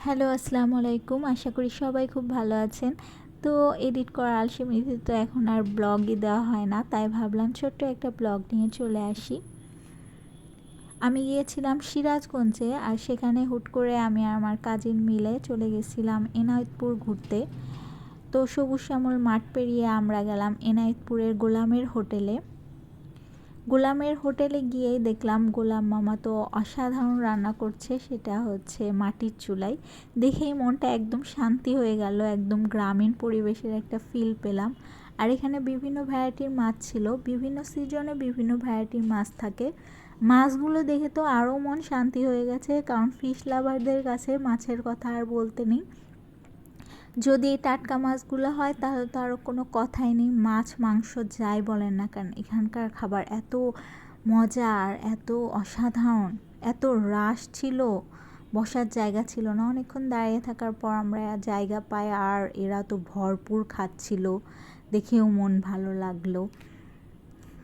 Hello, আসসালামু আলাইকুম। আশা করি সবাই খুব ভালো আছেন। তো এডিট করার আলসেমিতে তো এখন আর ব্লগই দেওয়া হয় না, তাই ভাবলাম ছোট্ট একটা ব্লগ নিয়ে চলে আসি। আমি গিয়েছিলাম সিরাজগঞ্জে, আর সেখানে হুট করে আমি আর আমার কাজিন মিলে চলে গেছিলাম এনায়েতপুর ঘুরতে। তো সবুজ শ্যামল মাঠ পেরিয়ে আমরা গেলাম এনায়েতপুরের গোলামের হোটেলে। গোলামের হোটেলে গিয়েই দেখলাম গোলাম মামা তো অসাধারণ রান্না করছে, সেটা হচ্ছে মাটির চুলায়। দেখেই মনটা একদম শান্তি হয়ে গেল, একদম গ্রামীণ পরিবেশের একটা ফিল পেলাম। আর এখানে বিভিন্ন ভ্যারাইটির মাছ ছিল, বিভিন্ন সিজনে বিভিন্ন ভ্যারাইটির মাছ থাকে। মাছগুলো দেখে তো আরও মন শান্তি হয়ে গেছে, কারণ ফিশ লাভারদের কাছে মাছের কথা আর বলতে নেই। যদি টাটকা মাছগুলো হয় তাহলে তো আরও কোনো কথাই নেই, মাছ মাংস যাই বলেন না কেন এখানকার খাবার এত মজার, এত অসাধারণ, এত রাশ ছিল, বসার জায়গা ছিল না। অনেকক্ষণ দাঁড়িয়ে থাকার পর আমরা জায়গা পাই, আর এরা তো ভরপুর খাচ্ছিল, দেখেও মন ভালো লাগলো।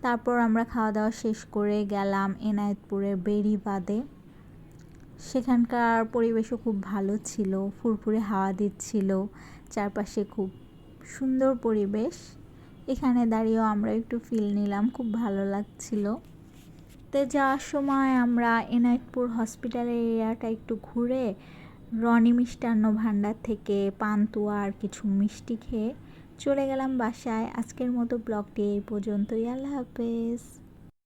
তারপর আমরা খাওয়া দাওয়া শেষ করে গেলাম এনায়েতপুরের বেড়িবাঁধে। সেখানকার পরিবেশও খুব ভালো ছিল, ফুরফুরে হাওয়া দিচ্ছিল, চারপাশে খুব সুন্দর পরিবেশ। এখানে দাঁড়িয়েও আমরা একটু ফিল নিলাম, খুব ভালো লাগছিল। তো যাওয়ার সময় আমরা এনায়েতপুর হসপিটালের এরিয়াটা একটু ঘুরে রনি মিষ্টান্ন ভাণ্ডার থেকে পান্তুয়া আর কিছু মিষ্টি খেয়ে চলে গেলাম বাসায়। আজকের মতো ব্লগটি এই পর্যন্তই। আল্লাহ হাফেজ।